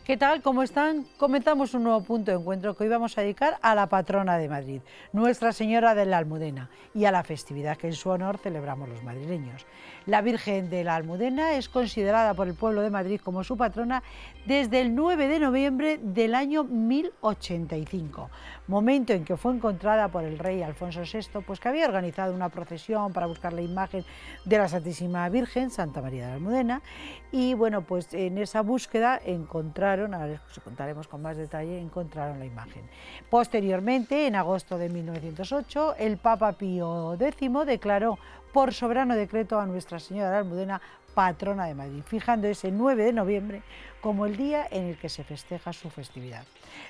¿Qué tal? ¿Cómo están? Comenzamos un nuevo punto de encuentro que hoy vamos a dedicar a la patrona de Madrid, Nuestra Señora de la Almudena, y a la festividad que en su honor celebramos los madrileños. La Virgen de la Almudena es considerada por el pueblo de Madrid como su patrona desde el 9 de noviembre del año 1085, momento en que fue encontrada por el rey Alfonso VI, pues que había organizado una procesión para buscar la imagen de la Santísima Virgen, Santa María de la Almudena, y bueno, pues en esa búsqueda encontraron, ahora os contaremos con más detalle, encontraron la imagen. Posteriormente, en agosto de 1908, el Papa Pío X declaró por soberano decreto a Nuestra Señora de la Almudena patrona de Madrid, fijando ese 9 de noviembre como el día en el que se festeja su festividad.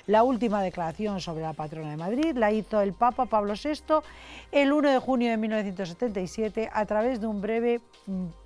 La última declaración sobre la patrona de Madrid la hizo el Papa Pablo VI el 1 de junio de 1977 a través de un breve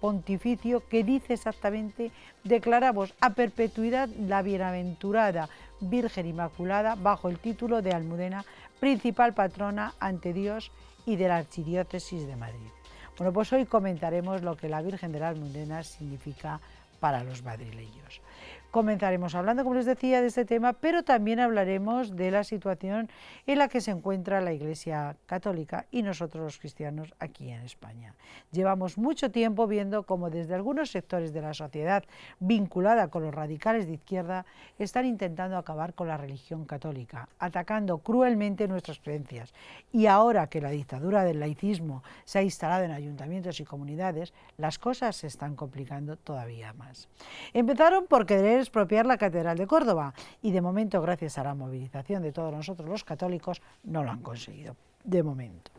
pontificio que dice exactamente: declaramos a perpetuidad la bienaventurada Virgen Inmaculada bajo el título de Almudena, principal patrona ante Dios y de la Archidiócesis de Madrid. Bueno, pues hoy comentaremos lo que la Virgen de la Almudena significa para los madrileños. Comenzaremos hablando, como les decía, de este tema, pero también hablaremos de la situación en la que se encuentra la Iglesia Católica y nosotros los cristianos aquí en España. Llevamos mucho tiempo viendo cómo desde algunos sectores de la sociedad vinculada con los radicales de izquierda están intentando acabar con la religión católica, atacando cruelmente nuestras creencias. Y ahora que la dictadura del laicismo se ha instalado en ayuntamientos y comunidades, las cosas se están complicando todavía más. Empezaron por querer expropiar la Catedral de Córdoba y de momento, gracias a la movilización de todos nosotros los católicos, no lo han conseguido, de momento.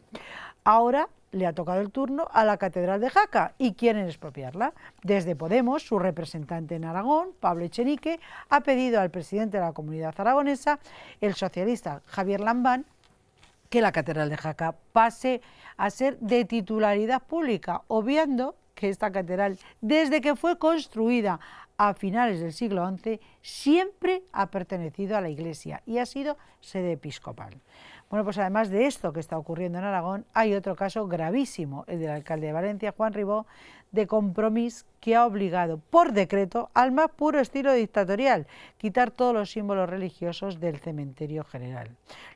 Ahora le ha tocado el turno a la Catedral de Jaca y quieren expropiarla. Desde Podemos, su representante en Aragón, Pablo Echenique, ha pedido al presidente de la Comunidad Aragonesa, el socialista Javier Lambán, que la Catedral de Jaca pase a ser de titularidad pública, obviando que esta catedral, desde que fue construida a finales del siglo XI, siempre ha pertenecido a la Iglesia y ha sido sede episcopal. Bueno, pues además de esto que está ocurriendo en Aragón, hay otro caso gravísimo, el del alcalde de Valencia, Juan Ribó, de Compromís, que ha obligado por decreto, al más puro estilo dictatorial, quitar todos los símbolos religiosos del cementerio general.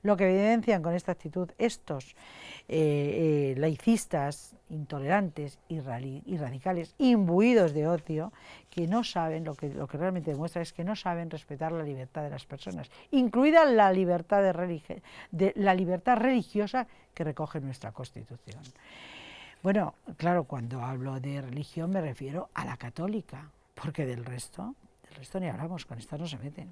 Lo que evidencian con esta actitud estos laicistas, intolerantes y radicales, imbuidos de odio, que no saben, lo que realmente demuestra es que no saben respetar la libertad de las personas, incluida la libertad religiosa que recoge nuestra Constitución. Bueno, claro, cuando hablo de religión me refiero a la católica, porque del resto ni hablamos, con estas no se meten.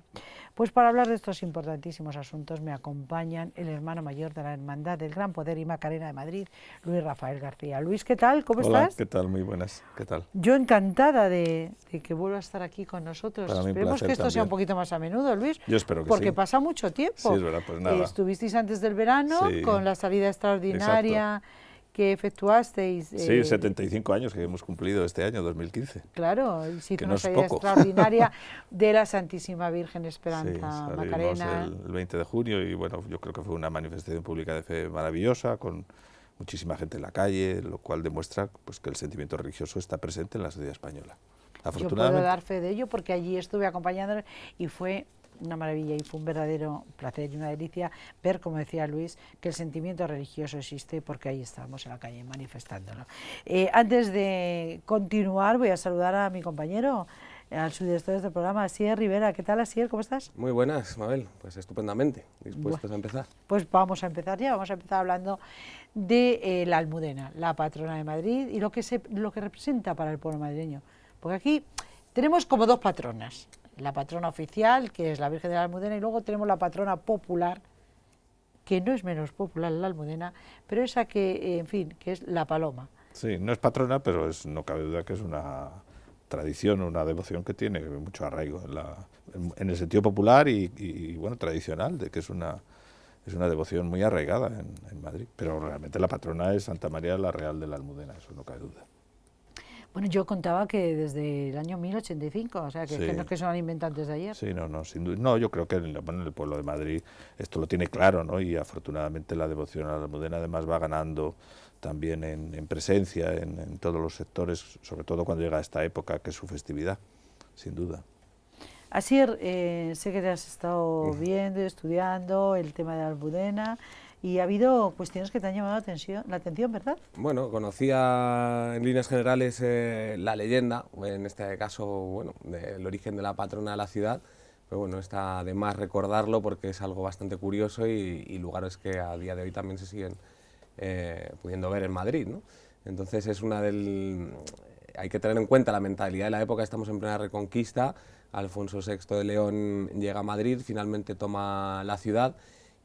Pues para hablar de estos importantísimos asuntos me acompañan el hermano mayor de la Hermandad del Gran Poder y Macarena de Madrid, Luis Rafael García. Luis, ¿qué tal? ¿Cómo estás? Hola, ¿qué tal? Muy buenas, ¿qué tal? Yo encantada de que vuelva a estar aquí con nosotros. Para mí Esperemos que esto también sea un poquito más a menudo, Luis. Yo espero que porque sí. Pasa mucho tiempo. Sí, es verdad, pues nada. Estuvisteis antes del verano, sí, con la salida extraordinaria. Exacto. Que efectuasteis. Sí, 75 años que hemos cumplido este año, 2015. Claro, se hizo no una salida extraordinaria de la Santísima Virgen Esperanza Macarena. El 20 de junio y bueno, yo creo que fue una manifestación pública de fe maravillosa, con muchísima gente en la calle, lo cual demuestra pues, que el sentimiento religioso está presente en la sociedad española. Yo puedo dar fe de ello porque allí estuve acompañándoles y fue una maravilla y fue un verdadero placer y una delicia ver, como decía Luis, que el sentimiento religioso existe, porque ahí estamos en la calle manifestándolo. Antes de continuar voy a saludar a mi compañero, al subdirector de este programa, Asier Rivera. ¿Qué tal, Asier? ¿Cómo estás? Muy buenas, Mabel, pues estupendamente, dispuestos a empezar. Pues vamos a empezar ya, vamos a empezar hablando de la Almudena, la patrona de Madrid y lo que representa para el pueblo madrileño, porque aquí tenemos como dos patronas. La patrona oficial, que es la Virgen de la Almudena, y luego tenemos la patrona popular, que no es menos popular la Almudena, pero esa que, en fin, que es la Paloma. Sí, no es patrona, pero no cabe duda que es una tradición, una devoción que tiene mucho arraigo en el sentido popular y bueno, tradicional, de que es una devoción muy arraigada en Madrid. Pero realmente la patrona es Santa María la Real de la Almudena, eso no cabe duda. Bueno, yo contaba que desde el año 1085, o sea, que, sí. Que no es que se lo han inventado antes de ayer. Sí, sin duda. No, yo creo que en el pueblo de Madrid esto lo tiene claro, ¿no? Y afortunadamente la devoción a la Almudena además va ganando también en presencia en todos los sectores, sobre todo cuando llega esta época, que es su festividad, sin duda. Asier, sé que te has estado viendo y estudiando el tema de la Almudena y ha habido cuestiones que te han llamado la atención, ¿verdad? Bueno, conocía en líneas generales la leyenda, en este caso, bueno, del origen de la patrona de la ciudad, pero bueno, está de más recordarlo porque es algo bastante curioso y lugares que a día de hoy también se siguen pudiendo ver en Madrid, ¿no? Entonces es hay que tener en cuenta la mentalidad de la época, estamos en plena Reconquista, Alfonso VI de León llega a Madrid, finalmente toma la ciudad.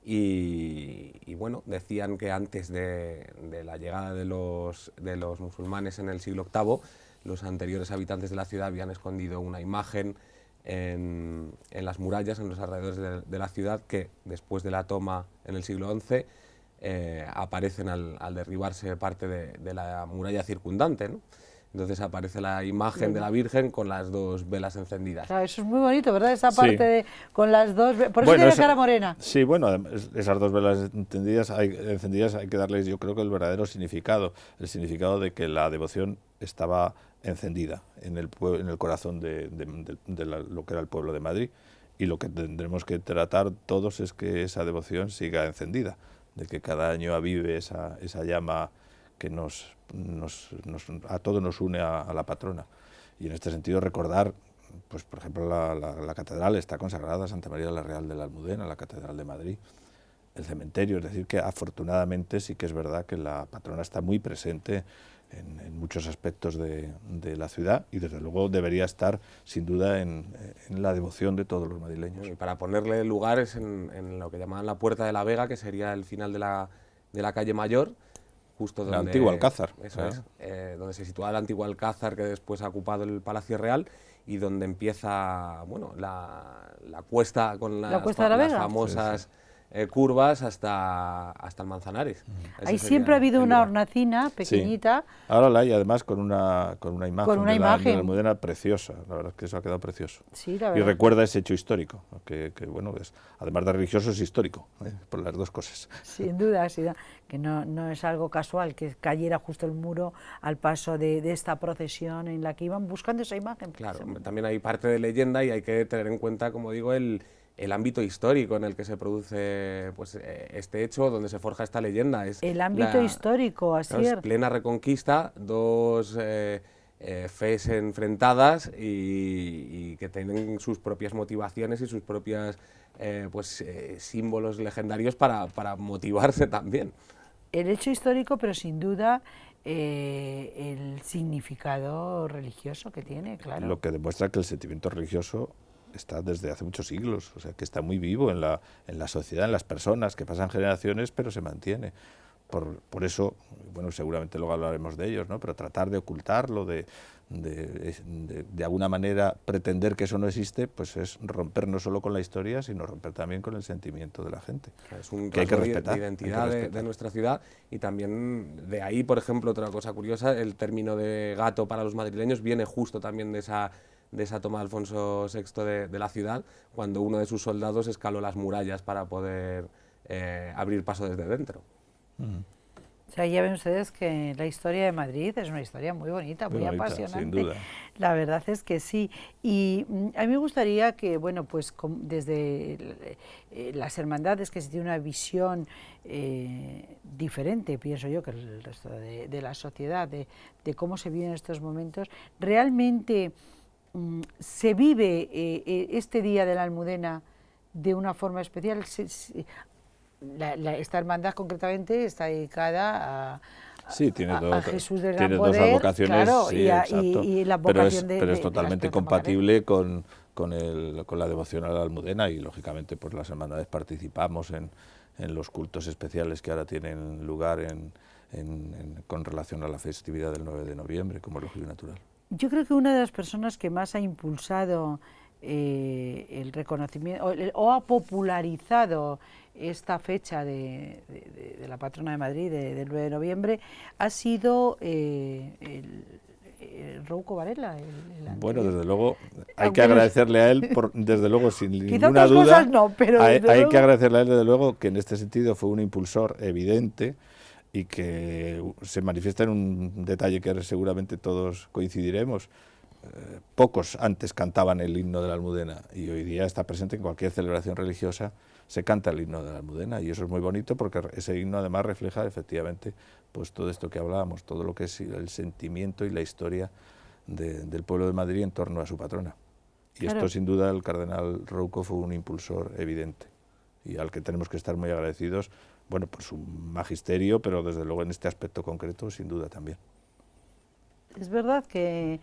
Y bueno, decían que antes de la llegada de los musulmanes en el siglo VIII, los anteriores habitantes de la ciudad habían escondido una imagen en las murallas, en los alrededores de la ciudad, que después de la toma en el siglo XI aparecen al derribarse parte de la muralla circundante, ¿no? Entonces aparece la imagen de la Virgen con las dos velas encendidas. Claro, eso es muy bonito, ¿verdad? Esa parte Sí. con las dos... Por eso Bueno, tiene cara morena. Sí, bueno, esas dos velas encendidas hay que darles, yo creo que el verdadero significado, el significado de que la devoción estaba encendida en el corazón de lo que era el pueblo de Madrid, y lo que tendremos que tratar todos es que esa devoción siga encendida, de que cada año avive esa llama que a todos nos une a la patrona. Y en este sentido recordar, pues por ejemplo, la catedral está consagrada a Santa María la Real de la Almudena, la Catedral de Madrid, el cementerio, es decir, que afortunadamente sí que es verdad que la patrona está muy presente en muchos aspectos de la ciudad, y desde luego debería estar sin duda en la devoción de todos los madrileños. Y para ponerle lugares en lo que llamaban la Puerta de la Vega, que sería el final de la calle Mayor, justo donde... El antiguo Alcázar. Eso es, donde se situaba el antiguo Alcázar, que después ha ocupado el Palacio Real, y donde empieza, bueno, la cuesta con las famosas... Sí, sí. Curvas hasta el Manzanares. Ahí siempre ha habido una hornacina pequeñita. Sí. Ahora la hay además con una imagen, con una de imagen. La Almudena preciosa, la verdad es que eso ha quedado precioso. Sí, la y verdad. recuerda ese hecho histórico, que bueno, además de religioso es histórico, por las dos cosas. Sin duda, que no es algo casual que cayera justo el muro al paso de esta procesión en la que iban buscando esa imagen. Claro, también hay parte de leyenda y hay que tener en cuenta, como digo, el ámbito histórico en el que se produce pues, este hecho, donde se forja esta leyenda. Es el ámbito histórico, así es plena Reconquista, dos fes enfrentadas y que tienen sus propias motivaciones y sus propias símbolos legendarios para motivarse también. El hecho histórico, pero sin duda el significado religioso que tiene, claro. Lo que demuestra que el sentimiento religioso está desde hace muchos siglos, o sea, que está muy vivo en la sociedad, en las personas, que pasan generaciones, pero se mantiene. Por eso, bueno, seguramente luego hablaremos de ellos, ¿no? Pero tratar de ocultarlo, de alguna manera pretender que eso no existe, pues es romper no solo con la historia, sino romper también con el sentimiento de la gente. Es un que hay que respetar, de identidad de nuestra ciudad, y también de ahí, por ejemplo, otra cosa curiosa, el término de gato para los madrileños viene justo también de esa toma de Alfonso VI de la ciudad, cuando uno de sus soldados escaló las murallas para poder abrir paso desde dentro. O sea, ya ven ustedes que la historia de Madrid es una historia muy bonita, muy apasionante. Sin duda. La verdad es que sí. Y a mí me gustaría que, bueno, pues desde las hermandades, que se tiene una visión diferente, pienso yo, que el resto de la sociedad, de cómo se viven estos momentos, realmente se vive este Día de la Almudena de una forma especial. Esta hermandad concretamente está dedicada a Jesús del Gran Poder, dos advocaciones, claro, sí, y la vocación pero es totalmente compatible con la devoción a la Almudena, y lógicamente pues las hermandades participamos en los cultos especiales que ahora tienen lugar con relación a la festividad del 9 de noviembre, como lógico y natural. Yo creo que una de las personas que más ha impulsado el reconocimiento o ha popularizado esta fecha de la patrona de Madrid, del 9 de noviembre, ha sido Rouco Varela. Bueno, desde luego hay que agradecerle a él, desde luego, sin ninguna otras duda, cosas no, pero hay que agradecerle a él, desde luego, que en este sentido fue un impulsor evidente, y que se manifiesta en un detalle que seguramente todos coincidiremos, pocos antes cantaban el himno de la Almudena y hoy día está presente en cualquier celebración religiosa, se canta el himno de la Almudena, y eso es muy bonito porque ese himno además refleja efectivamente pues todo esto que hablábamos, todo lo que es el sentimiento y la historia del pueblo de Madrid en torno a su patrona. Y Claro. esto sin duda el cardenal Rouco fue un impulsor evidente y al que tenemos que estar muy agradecidos, bueno, por su magisterio, pero desde luego en este aspecto concreto sin duda también. Es verdad que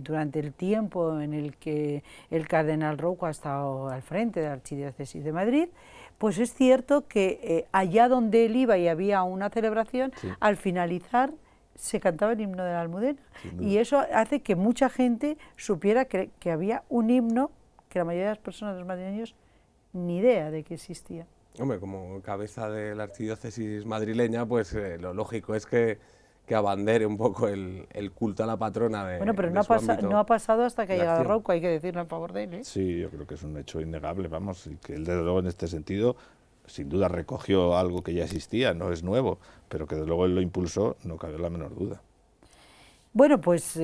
durante el tiempo en el que el cardenal Rouco ha estado al frente de la Archidiócesis de Madrid, pues es cierto que allá donde él iba y había una celebración, Sí. al finalizar se cantaba el himno de la Almudena. Y eso hace que mucha gente supiera que había un himno que la mayoría de las personas, de los madrileños, ni idea de que existía. Hombre, como cabeza de la archidiócesis madrileña, pues lo lógico es que abandere un poco el culto a la patrona de Bueno, pero de no su ha ámbito pasado hasta que ha de llegado acción. Rouco, hay que decirlo en favor de él, ¿eh? Sí, yo creo que es un hecho innegable, vamos, y que él desde luego en este sentido sin duda recogió algo que ya existía, no es nuevo, pero que desde luego él lo impulsó, no cabe la menor duda. Bueno, pues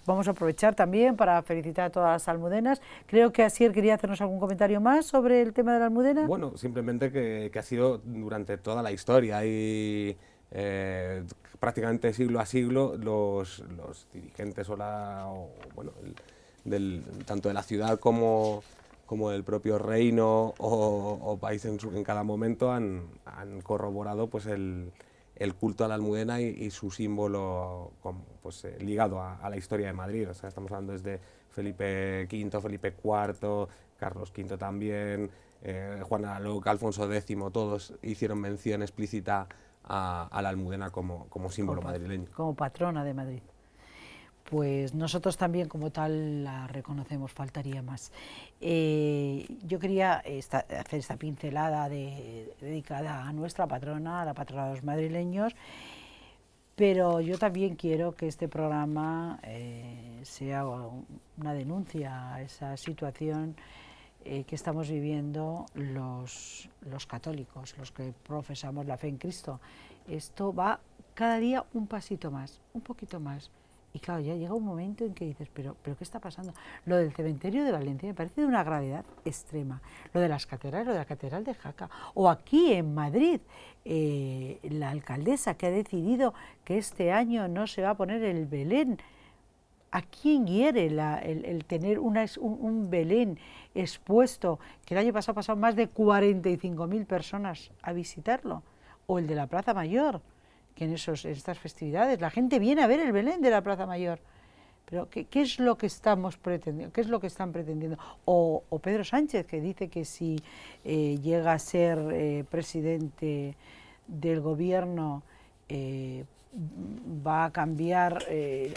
vamos a aprovechar también para felicitar a todas las almudenas. Creo que Asier quería hacernos algún comentario más sobre el tema de la almudena. Bueno, simplemente que ha sido durante toda la historia y prácticamente siglo a siglo los dirigentes bueno, tanto de la ciudad como del propio reino o país en cada momento han corroborado pues el culto a la almudena y su símbolo pues, ligado a la historia de Madrid. O sea, estamos hablando desde Felipe V, Felipe IV, Carlos V también, Juan de la Loca, Alfonso X, todos hicieron mención explícita a la almudena como símbolo madrileño. Como patrona de Madrid. Pues nosotros también como tal la reconocemos, faltaría más. Yo quería hacer esta pincelada dedicada a nuestra patrona, a la patrona de los madrileños, pero yo también quiero que este programa sea una denuncia a esa situación que estamos viviendo los católicos, los que profesamos la fe en Cristo. Esto va cada día un pasito más, un poquito más. Y claro, ya llega un momento en que dices, pero ¿qué está pasando? Lo del cementerio de Valencia me parece de una gravedad extrema. Lo de las catedrales, lo de la catedral de Jaca. O aquí en Madrid, la alcaldesa que ha decidido que este año no se va a poner el Belén. ¿A quién hiere el tener un Belén expuesto, que el año pasado pasaron más de 45.000 personas a visitarlo? O el de la Plaza Mayor, que en estas festividades la gente viene a ver el Belén de la Plaza Mayor. Pero ¿qué es lo que estamos pretendiendo? ¿Qué es lo que están pretendiendo? O Pedro Sánchez, que dice que si llega a ser presidente del gobierno va a cambiar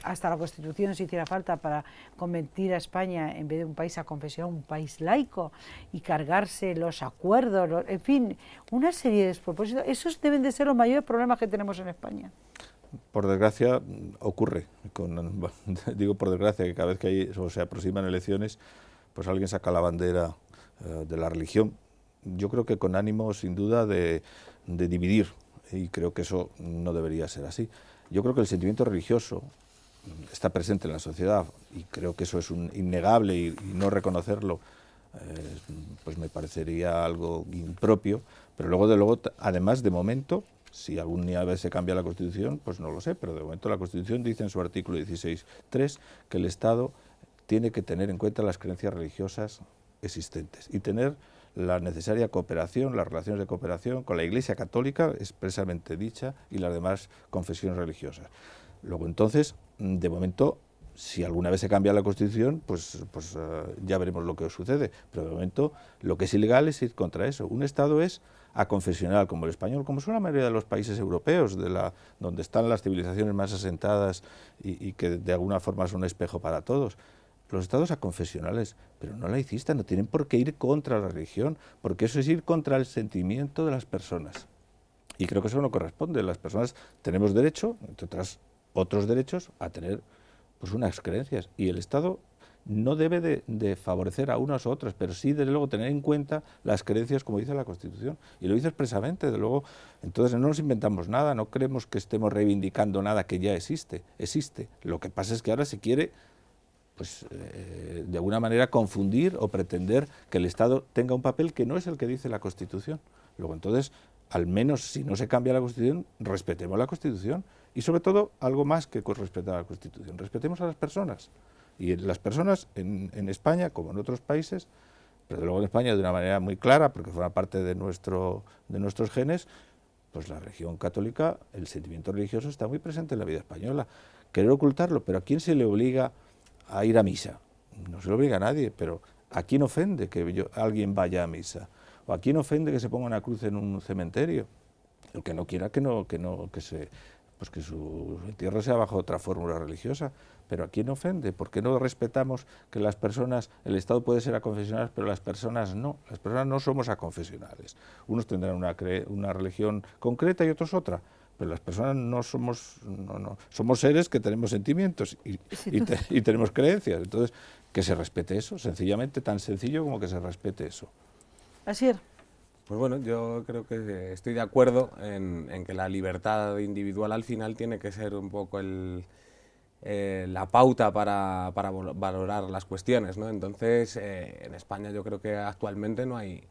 hasta la Constitución si hiciera falta para convertir a España, en vez de un país a confesión, un país laico, y cargarse los acuerdos, en fin, una serie de despropósitos. Esos deben de ser los mayores problemas que tenemos en España. Por desgracia ocurre, digo por desgracia, que cada vez que se aproximan elecciones, pues alguien saca la bandera de la religión, yo creo que con ánimo sin duda de dividir, y creo que eso no debería ser así. Yo creo que el sentimiento religioso está presente en la sociedad y creo que eso es innegable y no reconocerlo pues me parecería algo impropio, pero luego, además de momento, si algún día se cambia la Constitución, pues no lo sé, pero de momento la Constitución dice en su artículo 16.3 que el Estado tiene que tener en cuenta las creencias religiosas existentes y tener la necesaria cooperación, las relaciones de cooperación con la Iglesia Católica, expresamente dicha, y las demás confesiones religiosas. Luego entonces, de momento, si alguna vez se cambia la Constitución, pues ya veremos lo que sucede, pero de momento lo que es ilegal es ir contra eso. Un Estado es aconfesional, como el español, como son la mayoría de los países europeos, donde están las civilizaciones más asentadas y que de alguna forma son un espejo para todos. Los estados aconfesionales, pero no laicistas, no tienen por qué ir contra la religión, porque eso es ir contra el sentimiento de las personas. Y creo que eso no corresponde. Las personas tenemos derecho, entre otros derechos, a tener pues unas creencias. Y el Estado no debe de favorecer a unas u otras, pero sí, desde luego, tener en cuenta las creencias, como dice la Constitución. Y lo dice expresamente, desde luego. Entonces no nos inventamos nada, no creemos que estemos reivindicando nada que ya existe. Existe. Lo que pasa es que ahora se quiere, pues, de alguna manera confundir o pretender que el Estado tenga un papel que no es el que dice la Constitución. Luego, entonces, al menos si no se cambia la Constitución, respetemos la Constitución. Y sobre todo, algo más que respetar la Constitución, respetemos a las personas. Y las personas en España, como en otros países, pero luego en España de una manera muy clara, porque forma parte de nuestros genes, pues la religión católica, el sentimiento religioso está muy presente en la vida española. Querer ocultarlo, pero ¿a quién se le obliga a ir a misa? No se le obliga a nadie, pero ¿a quién ofende que alguien vaya a misa? ¿O a quién ofende que se ponga una cruz en un cementerio? El que no quiera que su entierro sea bajo otra fórmula religiosa. Pero ¿a quién ofende? ¿Por qué no respetamos que las personas, el Estado puede ser aconfesional, pero las personas no? Las personas no somos aconfesionales. Unos tendrán una religión concreta y otros otra, pero las personas no somos, somos seres que tenemos sentimientos y tenemos creencias. Entonces, que se respete eso, sencillamente, tan sencillo como que se respete eso. Asier. Pues bueno, yo creo que estoy de acuerdo en que la libertad individual al final tiene que ser un poco la pauta para valorar las cuestiones, ¿no? Entonces, en España yo creo que actualmente no hay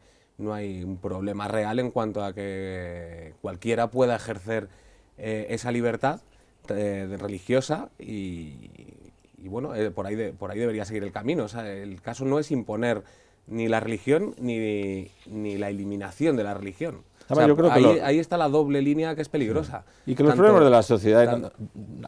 un problema real en cuanto a que cualquiera pueda ejercer esa libertad religiosa y bueno, por ahí debería seguir el camino. O sea, el caso no es imponer ni la religión ni la eliminación de la religión. O sea, yo creo que ahí está la doble línea que es peligrosa. Y que los problemas de la sociedad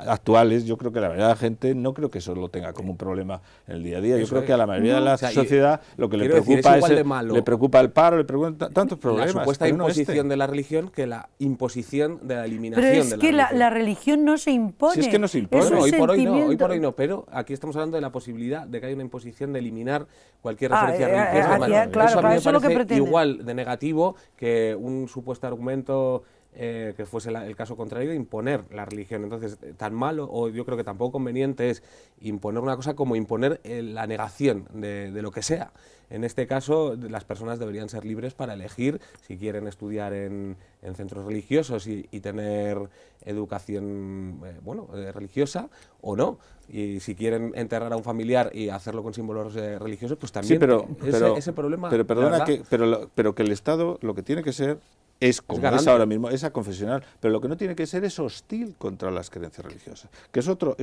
actuales, yo creo que la mayoría de la gente no creo que eso lo tenga como un problema en el día a día. Yo creo que a la mayoría de la sociedad lo que le preocupa le preocupa el paro, le preocupa tantos problemas. La supuesta imposición de la religión que la imposición de la eliminación de la religión. Pero es que la religión no se impone. Si es que no se impone. Bueno, hoy por hoy no, pero aquí estamos hablando de la posibilidad de que haya una imposición de eliminar cualquier referencia religiosa. Claro, eso a mí me eso es lo que parece pretende. igual de negativo que un supuesto argumento que fuese el caso contrario de imponer la religión. Entonces, tan malo, o yo creo que tampoco conveniente es imponer una cosa como imponer la negación de lo que sea. En este caso, las personas deberían ser libres para elegir si quieren estudiar en centros religiosos y tener educación religiosa o no. Y si quieren enterrar a un familiar y hacerlo con símbolos religiosos, pues también. Sí, ese problema. Pero perdona, pero que el Estado lo que tiene que ser es como es ahora mismo, es aconfesional, pero lo que no tiene que ser es hostil contra las creencias religiosas, que es otro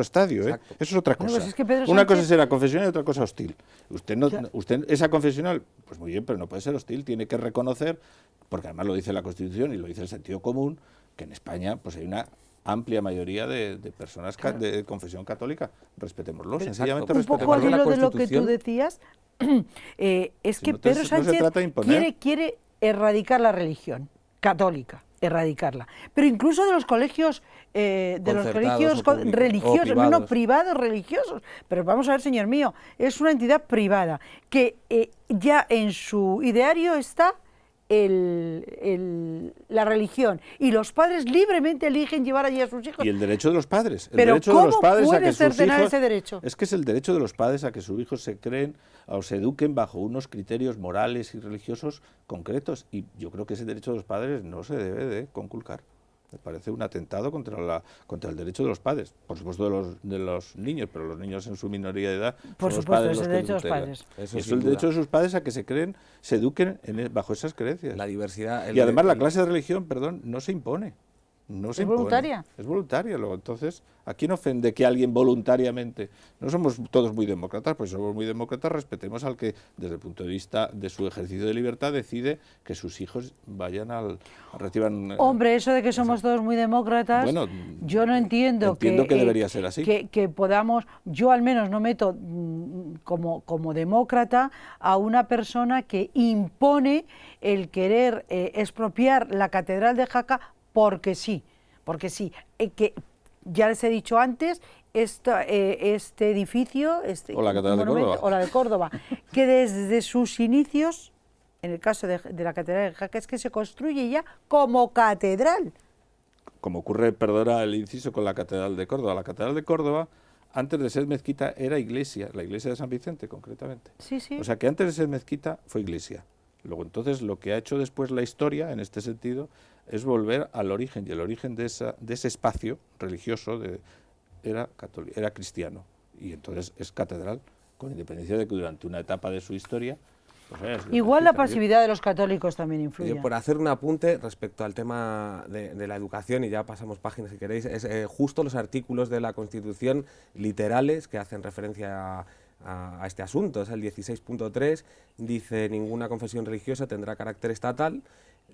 estadio, eso es otra cosa. Bueno, pues es que una cosa es ser aconfesional y otra cosa hostil. Usted es aconfesional, pues muy bien, pero no puede ser hostil, tiene que reconocer, porque además lo dice la Constitución y lo dice el sentido común, que en España pues hay una amplia mayoría de personas de confesión católica. Respetémoslo, sencillamente respetémoslo. Un poco al hilo de lo que tú decías, es que Pedro Sánchez quiere erradicar la religión católica, erradicarla. Pero incluso de los colegios religiosos, privados religiosos. Pero vamos a ver, señor mío, es una entidad privada que ya en su ideario está la religión, y los padres libremente eligen llevar allí a sus hijos. Y el derecho de los padres. Pero ¿cómo puede cercenar ese derecho? Es que es el derecho de los padres a que sus hijos se creen o se eduquen bajo unos criterios morales y religiosos concretos. Y yo creo que ese derecho de los padres no se debe de conculcar. Me parece un atentado contra el derecho de los padres, por supuesto de los niños, pero los niños en su minoría de edad por son supuesto, los padres los que derecho de los padres. Es el derecho de sus padres a que se eduquen bajo esas creencias. La diversidad. Y además la clase de religión, no se impone. ¿Es voluntaria? Es voluntaria. Luego, entonces, ¿a quién ofende que alguien voluntariamente? No somos todos muy demócratas, pues somos muy demócratas, respetemos al que, desde el punto de vista de su ejercicio de libertad, decide que sus hijos reciban... Hombre, eso de que somos todos muy demócratas, bueno, yo no entiendo que debería ser así. Que podamos, yo al menos no meto como demócrata a una persona que impone el querer expropiar la Catedral de Jaca porque sí, que ya les he dicho antes, este edificio, o la Catedral de Córdoba, o la de Córdoba, que desde sus inicios, en el caso de la Catedral de Jaca, es que se construye ya como catedral. Como ocurre, perdona el inciso, con la Catedral de Córdoba. La Catedral de Córdoba antes de ser mezquita era iglesia, la iglesia de San Vicente concretamente. Sí, sí. O sea que antes de ser mezquita fue iglesia. Luego entonces lo que ha hecho después la historia en este sentido es volver al origen, y el origen de ese espacio religioso era cristiano, y entonces es catedral, con independencia de que durante una etapa de su historia pues haya sido Igual la mezquita, pasividad de los católicos también influye. Por hacer un apunte respecto al tema de la educación, y ya pasamos páginas si queréis, es justo los artículos de la Constitución literales que hacen referencia a este asunto. Es el 16.3, dice: ninguna confesión religiosa tendrá carácter estatal,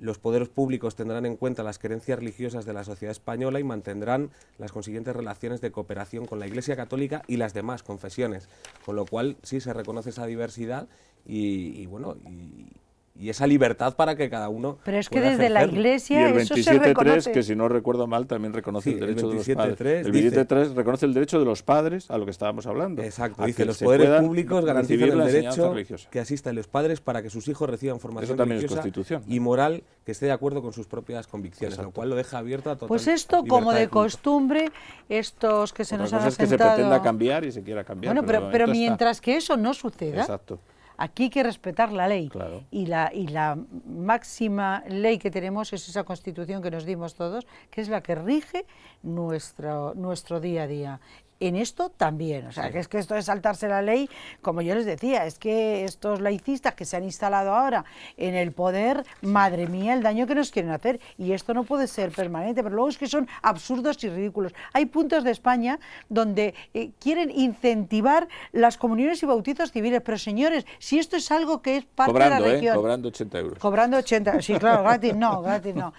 los poderes públicos tendrán en cuenta las creencias religiosas de la sociedad española y mantendrán las consiguientes relaciones de cooperación con la Iglesia Católica y las demás confesiones, con lo cual sí se reconoce esa diversidad y esa libertad para que cada uno. Pero es que pueda desde la ejercerlo. Iglesia y el eso se 27.3, reconoce. que si no recuerdo mal, también reconoce Sí, el derecho de los 27.3 padres. El dice- 27.3 reconoce el derecho de los padres, a lo que estábamos hablando. Exacto, a dice: que los se poderes puedan públicos garantizan recibir el la enseñanza derecho religiosa. que asistan los padres para que sus hijos reciban formación Eso también es religiosa Constitución. y moral que esté de acuerdo con sus propias convicciones, Exacto. lo cual lo deja abierto a total Pues esto, como libertad de culto. costumbre, estos que se Otra nos cosa han es que se asentado... pretenda cambiar y se quiera cambiar. Bueno, pero, pero de momento mientras que eso no suceda, Exacto. aquí hay que respetar la ley. Claro. Y la máxima ley que tenemos es esa Constitución que nos dimos todos, que es la que rige nuestro día a día. En esto también, o sea, que es que esto de saltarse la ley, como yo les decía, es que estos laicistas que se han instalado ahora en el poder, madre mía, el daño que nos quieren hacer, y esto no puede ser permanente, pero luego es que son absurdos y ridículos. Hay puntos de España donde quieren incentivar las comuniones y bautizos civiles, pero señores, si esto es algo que es parte de la religión... Cobrando 80 euros. Cobrando 80, sí, claro, gratis no.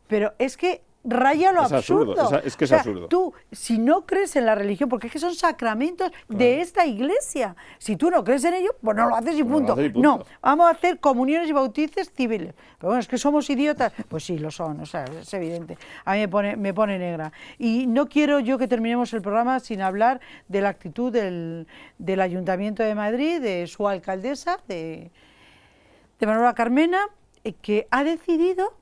Pero es que raya lo Es absurdo, absurdo. es que es O sea, absurdo. Tú, si no crees en la religión, porque es que son sacramentos de esta iglesia, si tú no crees en ello, pues no lo haces y Pues no lo punto. haces y punto. No, vamos a hacer comuniones y bautices civiles. Pero bueno, es que somos idiotas. Pues sí, lo son, o sea, es evidente. A mí me pone negra. Y no quiero yo que terminemos el programa sin hablar de la actitud del Ayuntamiento de Madrid, de su alcaldesa, de Manuela Carmena, que ha decidido,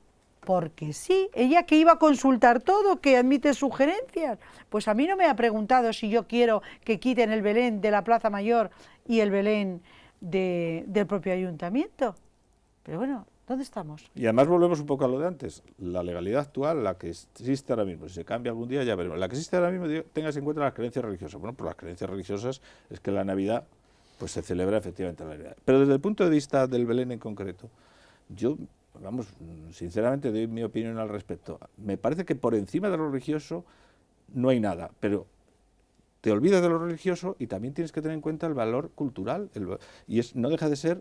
porque sí, ella que iba a consultar todo, que admite sugerencias, pues a mí no me ha preguntado si yo quiero que quiten el Belén de la Plaza Mayor y el Belén del propio ayuntamiento. Pero bueno, ¿dónde estamos? Y además volvemos un poco a lo de antes. La legalidad actual, la que existe ahora mismo, si se cambia algún día ya veremos. La que existe ahora mismo, tengas en cuenta las creencias religiosas. Bueno, pues las creencias religiosas es que la Navidad pues se celebra efectivamente la Navidad. Pero desde el punto de vista del Belén en concreto, yo, vamos, sinceramente doy mi opinión al respecto. Me parece que por encima de lo religioso no hay nada, pero te olvidas de lo religioso y también tienes que tener en cuenta el valor cultural, y no deja de ser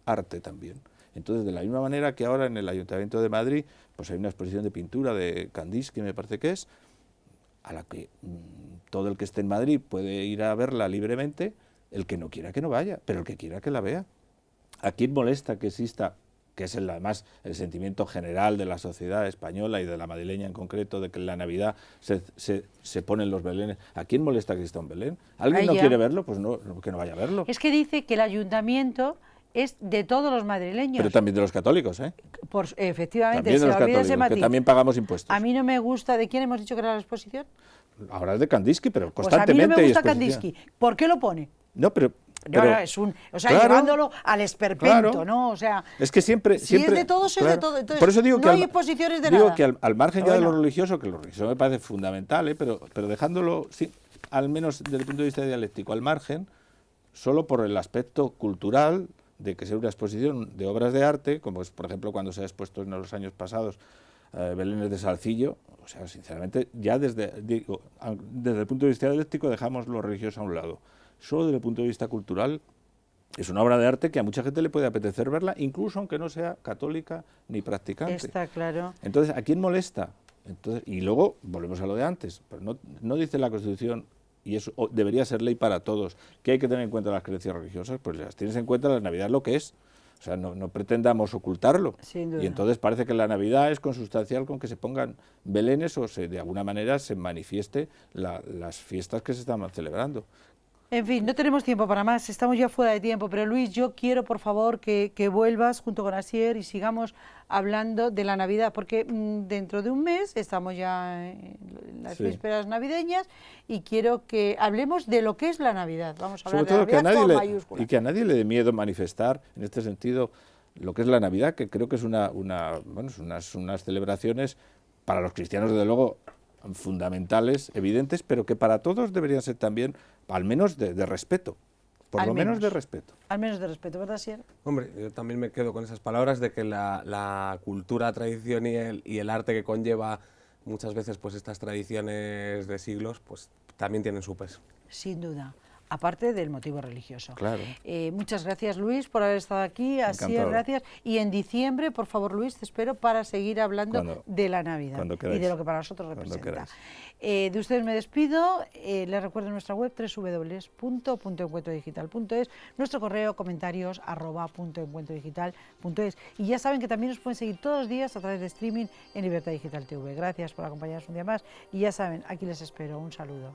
arte también. Entonces, de la misma manera que ahora en el Ayuntamiento de Madrid pues hay una exposición de pintura de Kandinsky, me parece que es, a la que todo el que esté en Madrid puede ir a verla libremente, el que no quiera que no vaya, pero el que quiera que la vea. ¿A quién molesta que exista, que es además el sentimiento general de la sociedad española y de la madrileña en concreto, de que en la Navidad se ponen los belenes? ¿A quién molesta que exista un Belén? ¿Alguien no quiere verlo? Pues no, que no vaya a verlo. Es que dice que el ayuntamiento es de todos los madrileños. Pero también de los católicos, ¿eh? Efectivamente, También de los católicos, que también pagamos impuestos. A mí no me gusta. ¿De quién hemos dicho que era la exposición? Ahora es de Kandinsky, pero Pues constantemente. a mí no me gusta hay exposición. Kandinsky. ¿Por qué lo pone? No, pero No, es un, o sea, claro, llevándolo al esperpento, claro. ¿no? O sea, es que siempre, si siempre es de todos, es de todo. Entonces, por eso digo no que hay exposiciones de digo nada. que al margen Pero ya de bueno. lo religioso, que lo religioso me parece fundamental, pero dejándolo, sí, al menos desde el punto de vista dialéctico, al margen, solo por el aspecto cultural de que sea una exposición de obras de arte, como es, por ejemplo, cuando se ha expuesto en los años pasados Belénes de Salcillo. O sea, sinceramente, ya desde el punto de vista dialéctico dejamos lo religioso a un lado. Solo desde el punto de vista cultural es una obra de arte que a mucha gente le puede apetecer verla, incluso aunque no sea católica ni practicante. Está claro. Entonces, ¿a quién molesta? Entonces, y luego, volvemos a lo de antes, pero no dice la Constitución, y eso debería ser ley para todos, que hay que tener en cuenta las creencias religiosas, pues las tienes en cuenta, la Navidad es lo que es. O sea, no pretendamos ocultarlo. Sin duda. Y entonces parece que la Navidad es consustancial con que se pongan belenes o de alguna manera se manifieste las fiestas que se están celebrando. En fin, no tenemos tiempo para más, estamos ya fuera de tiempo, pero Luis, yo quiero por favor que vuelvas junto con Asier y sigamos hablando de la Navidad, porque dentro de un mes estamos ya en las vísperas navideñas y quiero que hablemos de lo que es la Navidad. Vamos a hablar de la Navidad con mayúsculas. Y que a nadie le dé miedo manifestar en este sentido lo que es la Navidad, que creo que es unas celebraciones para los cristianos, desde luego, fundamentales, evidentes, pero que para todos deberían ser también, al menos, de respeto. Por lo menos de respeto. Al menos de respeto, ¿verdad, Asier? Hombre, yo también me quedo con esas palabras de que la cultura, tradición y el arte que conlleva muchas veces pues estas tradiciones de siglos, pues también tienen su peso. Sin duda. Aparte del motivo religioso. Claro. Muchas gracias, Luis, por haber estado aquí. Así es, gracias. Y en diciembre, por favor, Luis, te espero para seguir hablando de la Navidad y de lo que para nosotros representa. De ustedes me despido. Les recuerdo nuestra web www.puntoencuentrodigital.es, nuestro correo comentarios @puntoencuentrodigital.es. Y ya saben que también nos pueden seguir todos los días a través de streaming en Libertad Digital TV. Gracias por acompañarnos un día más y ya saben, aquí les espero. Un saludo.